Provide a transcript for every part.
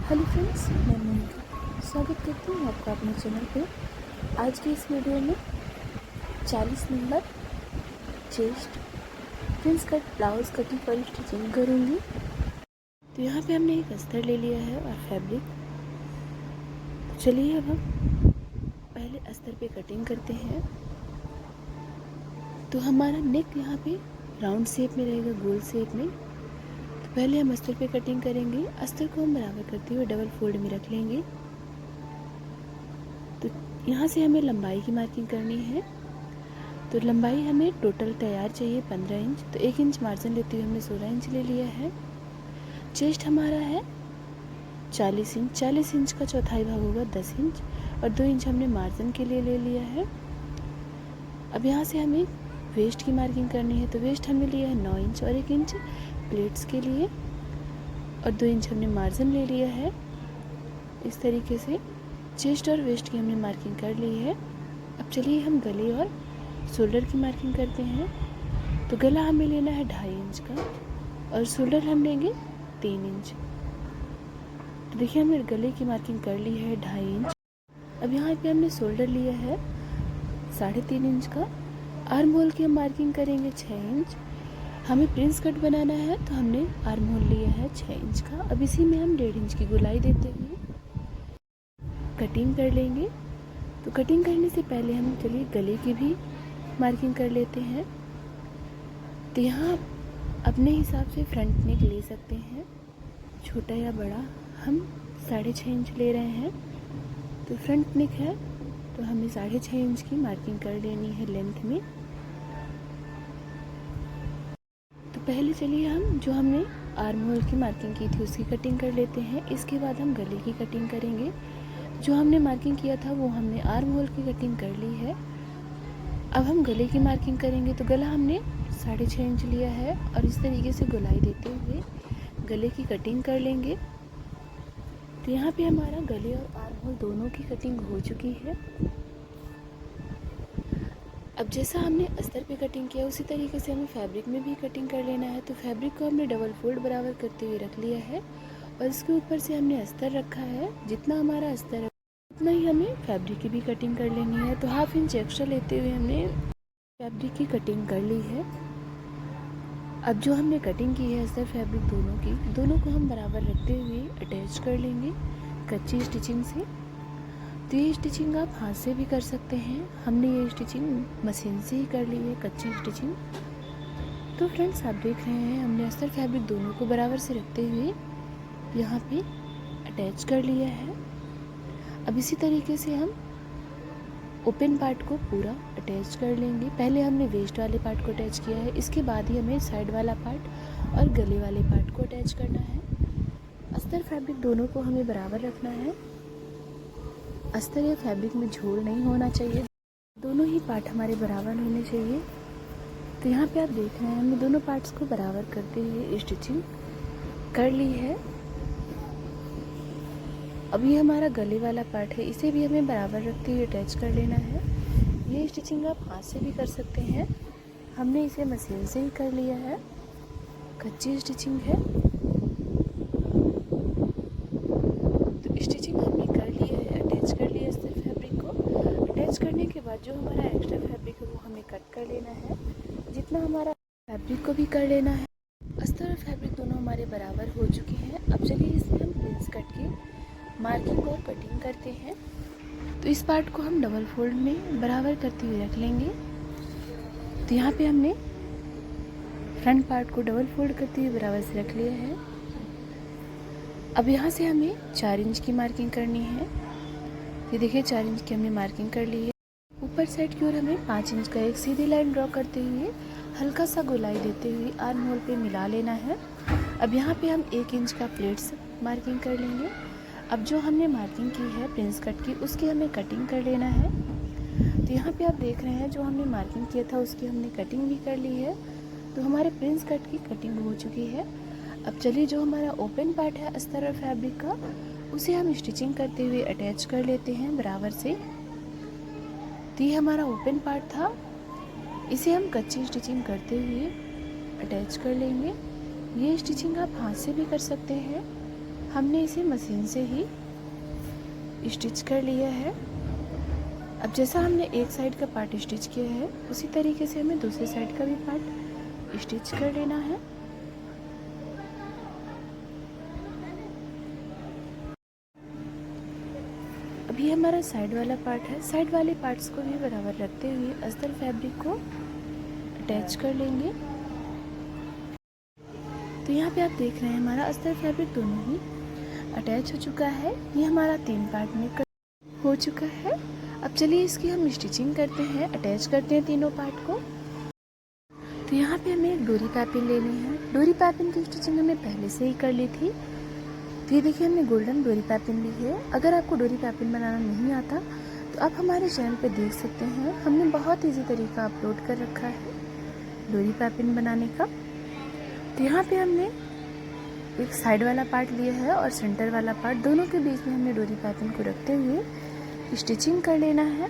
Hello friends, मैं मोनिका स्वागत करती हूँ आपका अपने चैनल पे। आज के इस वीडियो में 40 number chest Prince cut blouse cutting पर स्टिचिंग करूँगी। तो यहाँ पे हमने एक अस्तर ले लिया है और फैब्रिक। तो चलिए अब हम पहले अस्तर पे कटिंग करते हैं। तो हमारा नेक यहाँ पे राउंड शेप में रहेगा, गोल शेप में। तो पहले हम अस्तर पे कटिंग करेंगे। अस्तर को हम बराबर करते हुए डबल फोल्ड में रख लेंगे। तो यहाँ से हमें लंबाई की मार्किंग करनी है। तो लंबाई हमें टोटल तैयार चाहिए 15 इंच। तो 1 इंच मार्जिन लेते हुए हमने 16 इंच ले लिया है। चेस्ट हमारा है 40 इंच। 40 इंच का चौथाई भाग होगा 10 इंच और 2 इंच हमने मार्जिन के लिए ले लिया है। अब यहाँ से हमें वेस्ट की मार्किंग करनी है। तो वेस्ट हमने लिया है 9 इंच और 1 इंच प्लेट्स के लिए और 2 इंच हमने मार्जिन ले लिया है। इस तरीके से चेस्ट और वेस्ट की हमने मार्किंग कर ली है। अब चलिए हम गले और शोल्डर की मार्किंग करते हैं। तो गला हमें लेना है 2.5 इंच का और शोल्डर हम लेंगे 3 इंच। तो देखिए हमने गले की मार्किंग कर ली है 2.5 इंच। अब यहाँ पे हमने शोल्डर लिया है 3.5 इंच का। आर्म होल की हम मार्किंग करेंगे 6 इंच। हमें प्रिंस कट बनाना है तो हमने आर्म होल लिया है 6 इंच का। अब इसी में हम 1.5 इंच की गोलाई देते हुए कटिंग कर लेंगे। तो कटिंग करने से पहले हम चलिए गले की भी मार्किंग कर लेते हैं। तो यहाँ अपने हिसाब से फ्रंट नेक ले सकते हैं, छोटा या बड़ा। हम 6.5 इंच ले रहे हैं। तो फ्रंट नेक है तो हमें 6.5 इंच की मार्किंग कर लेनी है लेंथ में। तो पहले चलिए हम जो हमने आर्म होल की मार्किंग की थी उसकी कटिंग कर लेते हैं। इसके बाद हम गले की कटिंग करेंगे। जो हमने मार्किंग किया था वो हमने आर्म होल की कटिंग कर ली है। अब हम गले की मार्किंग करेंगे। तो गला हमने 6.5 इंच लिया है और इस तरीके से गोलाई देते हुए गले की कटिंग कर लेंगे। तो यहाँ पे हमारा गले और आर्म होल दोनों की कटिंग हो चुकी है। अब जैसा हमने अस्तर पे कटिंग किया उसी तरीके से हमें फैब्रिक में भी कटिंग कर लेना है। तो फैब्रिक को हमने डबल फोल्ड बराबर करते हुए रख लिया है और इसके ऊपर से हमने अस्तर रखा है। जितना हमारा अस्तर है उतना ही हमें फैब्रिक की भी कटिंग कर लेनी है। तो 1/2 इंच एक्स्ट्रा लेते हुए हमने फैब्रिक की कटिंग कर ली है। अब जो हमने कटिंग की है अस्तर फैब्रिक दोनों की, दोनों को हम बराबर रखते हुए अटैच कर लेंगे कच्ची स्टिचिंग से। तो ये स्टिचिंग आप हाथ से भी कर सकते हैं। हमने ये स्टिचिंग मशीन से ही कर ली है, कच्ची स्टिचिंग। तो फ्रेंड्स आप देख रहे हैं हमने अस्तर फैब्रिक दोनों को बराबर से रखते हुए यहाँ पे अटैच कर लिया है। अब इसी तरीके से हम ओपन पार्ट को पूरा अटैच कर लेंगे। पहले हमने वेस्ट वाले पार्ट को अटैच किया है, इसके बाद ही हमें साइड वाला पार्ट और गले वाले पार्ट को अटैच करना है। अस्तर फैब्रिक दोनों को हमें बराबर रखना है। अस्तर या फैब्रिक में झोल नहीं होना चाहिए, दोनों ही पार्ट हमारे बराबर होने चाहिए। तो यहाँ पे आप देख रहे हैं हमने दोनों पार्ट्स को बराबर करते हुए स्टिचिंग कर ली है। अब ये हमारा गले वाला पार्ट है, इसे भी हमें बराबर रखते हुए अटैच कर लेना है। ये स्टिचिंग आप हाथ से भी कर सकते हैं, हमने इसे मशीन से ही कर लिया है, कच्ची स्टिचिंग है। तो स्टिचिंग हमने कर ली है, अटैच कर लिया अस्तर फैब्रिक को। अटैच करने के बाद जो हमारा एक्स्ट्रा फैब्रिक है वो हमें कट कर लेना है। जितना हमारा फैब्रिक को भी कर लेना है। अस्तर और फैब्रिक दोनों हमारे बराबर हो चुके हैं। अब चलिए इसे हम प्रिंस कट के मार्किंग और कटिंग करते हैं। तो इस पार्ट को हम डबल फोल्ड में बराबर करते हुए रख लेंगे। तो यहाँ पे हमने फ्रंट पार्ट को डबल फोल्ड करते हुए बराबर से रख लिया है। अब यहाँ से हमें 4 इंच की मार्किंग करनी है। ये देखिए 4 इंच की हमने मार्किंग कर ली है। ऊपर साइड की ओर हमें 5 इंच का एक सीधी लाइन ड्रॉ करते हुए हल्का सा गोलाई देते हुए आर्म होल पे मिला लेना है। अब यहाँ पे हम 1 इंच का प्लेट्स मार्किंग कर लेंगे। अब जो हमने मार्किंग की है प्रिंस कट की उसकी हमें कटिंग कर लेना है। तो यहाँ पे आप देख रहे हैं जो हमने मार्किंग किया था उसकी हमने कटिंग भी कर ली है। तो हमारे प्रिंस कट की कटिंग हो चुकी है। अब चलिए जो हमारा ओपन पार्ट है अस्तर और फैब्रिक का उसे हम स्टिचिंग करते हुए अटैच कर लेते हैं बराबर से। तो ये हमारा ओपन पार्ट था, इसे हम कच्ची स्टिचिंग करते हुए अटैच कर लेंगे। ये स्टिचिंग आप हाथ से भी कर सकते हैं, हमने इसे मशीन से ही स्टिच कर लिया है। अब जैसा हमने एक साइड का पार्ट स्टिच किया है उसी तरीके से हमें दूसरे साइड का भी पार्ट स्टिच कर लेना है। अभी हमारा साइड वाला पार्ट है, साइड वाले पार्ट्स को भी बराबर रखते हुए अस्तर फैब्रिक को अटैच कर लेंगे। तो यहाँ पे आप देख रहे हैं हमारा अस्तर फैब्रिक दोनों ही अटैच हो चुका है। ये हमारा 3 पार्ट में हो चुका है। अब चलिए इसकी हम स्टिचिंग करते हैं, अटैच करते हैं तीनों पार्ट को। तो यहाँ पे हमें एक डोरी पाइपिंग लेनी है। डोरी पाइपिंग की स्टिचिंग हमने पहले से ही कर ली थी। तो ये देखिए हमने गोल्डन डोरी पाइपिंग ली है। अगर आपको डोरी पाइपिंग बनाना नहीं आता तो आप हमारे चैनल पे देख सकते हैं, हमने बहुत ईजी तरीका अपलोड कर रखा है डोरी पाइपिंग बनाने का। तो यहाँ पे हमने एक साइड वाला पार्ट लिया है और सेंटर वाला पार्ट, दोनों के बीच में हमने डोरी पाइपिंग को रखते हुए स्टिचिंग कर लेना है।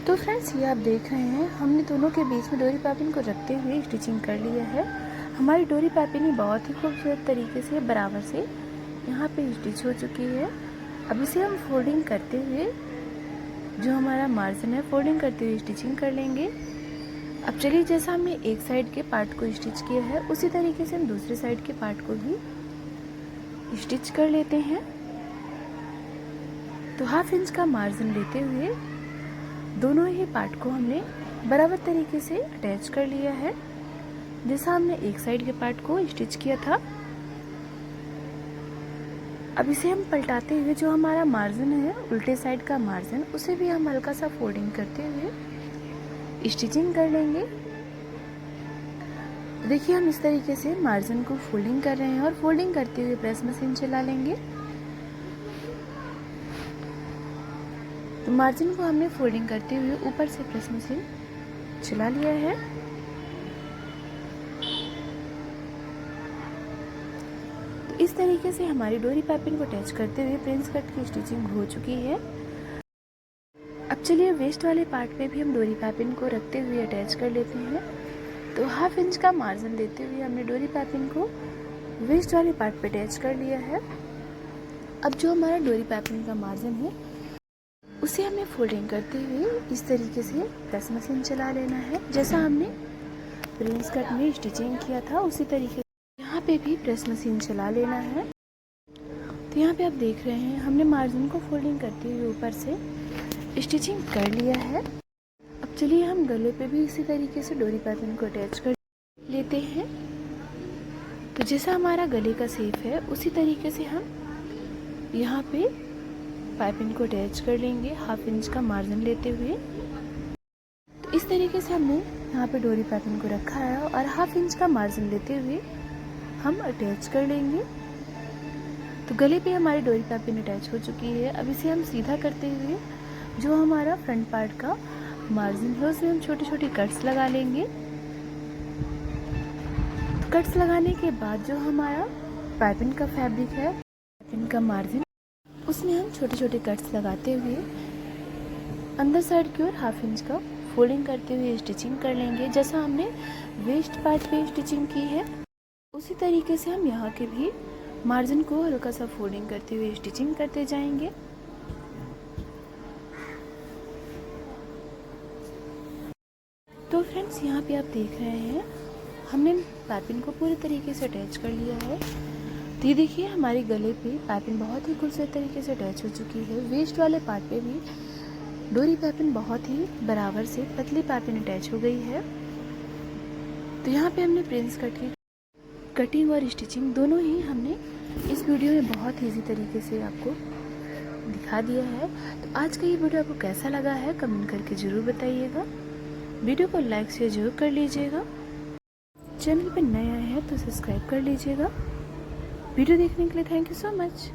तो फ्रेंड्स ये आप देख रहे हैं हमने दोनों के बीच में डोरी पाइपिंग को रखते हुए स्टिचिंग कर लिया है। हमारी डोरी पाइपिंग बहुत ही खूबसूरत तरीके से बराबर से यहाँ पे स्टिच हो चुकी है। अब इसे हम फोल्डिंग करते हुए जो हमारा मार्जिन है फोल्डिंग करते हुए स्टिचिंग कर लेंगे। अब चलिए जैसा हमने एक साइड के पार्ट को स्टिच किया है उसी तरीके से हम दूसरे साइड के पार्ट को भी स्टिच कर लेते हैं। तो 1/2 इंच का मार्जिन लेते हुए दोनों ही पार्ट को हमने बराबर तरीके से अटैच कर लिया है, जैसा हमने एक साइड के पार्ट को स्टिच किया था। अब इसे हम पलटाते हुए जो हमारा मार्जिन है उल्टे साइड का मार्जिन, उसे भी हम हल्का सा फोल्डिंग करते हुए स्टिचिंग कर लेंगे। देखिए हम इस तरीके से मार्जिन को फोल्डिंग कर रहे हैं और फोल्डिंग करते हुए प्रेस मशीन चला लेंगे। तो मार्जिन को हमने फोल्डिंग करते हुए ऊपर से प्रेस मशीन चला लिया है। तो इस तरीके से हमारी डोरी पाइपिंग को अटैच करते हुए प्रिंस कट की स्टिचिंग हो चुकी है। अब चलिए वेस्ट वाले पार्ट पे भी हम डोरी पाइपिंग को रखते हुए अटैच कर लेते हैं। तो 1/2 इंच का मार्जिन लेते हुए हमने डोरी पाइपिंग को वेस्ट वाले पार्ट पे अटैच कर लिया है। अब जो हमारा डोरी पाइपिंग का मार्जिन है उसे हमें फोल्डिंग करते हुए इस तरीके से प्रेस मशीन चला लेना है, जैसा हमने प्रिंस कट में स्टिचिंग किया था उसी तरीके से यहाँ पे भी प्रेस मशीन चला लेना है। तो यहाँ पे आप देख रहे हैं हमने मार्जिन को फोल्डिंग करते हुए ऊपर से स्टिचिंग कर लिया है। अब चलिए हम गले पे भी इसी तरीके से डोरी पाइपिंग को अटैच कर लेते हैं। तो जैसा हमारा गले का शेप है उसी तरीके से हम यहाँ पे पाइपिंग को अटैच कर लेंगे 1/2 इंच का मार्जिन लेते हुए। तो इस तरीके से हमने यहाँ पे डोरी पाइपिंग को रखा है और 1/2 इंच का मार्जिन लेते हुए हम अटैच कर लेंगे। तो गले पे हमारी डोरी पाइपिंग अटैच हो चुकी है। अब इसे हम सीधा करते हुए जो हमारा फ्रंट पार्ट का मार्जिन है उसमें हम छोटे छोटे कट्स लगा लेंगे। तो कट्स लगाने के बाद जो हमारा पाइपिंग का फैब्रिक है, पाइपिंग का मार्जिन, उसमें हम छोटे छोटे कट्स लगाते हुए अंदर साइड की ओर 1/2 इंच का फोल्डिंग करते हुए स्टिचिंग कर लेंगे। जैसा हमने वेस्ट पार्ट पे स्टिचिंग की है उसी तरीके से हम यहाँ के भी मार्जिन को हल्का सा फोल्डिंग करते हुए स्टिचिंग करते जाएंगे। तो फ्रेंड्स यहाँ पे आप देख रहे हैं हमने पाइपिंग को पूरे तरीके से अटैच कर लिया है। तो ये देखिए हमारे गले पे पाइपिंग बहुत ही खूबसूरत तरीके से अटैच हो चुकी है। वेस्ट वाले पार्ट पे भी डोरी पाइपिंग बहुत ही बराबर से पतली पाइपिंग अटैच हो गई है। तो यहाँ पे हमने प्रिंस कट की कटिंग और स्टिचिंग दोनों ही हमने इस वीडियो में बहुत ईजी तरीके से आपको दिखा दिया है। तो आज का ये वीडियो आपको कैसा लगा है कमेंट करके ज़रूर बताइएगा। वीडियो को लाइक शेयर जरूर कर लीजिएगा। चैनल पर नए आए हैं तो सब्सक्राइब कर लीजिएगा। वीडियो देखने के लिए थैंक यू सो मच।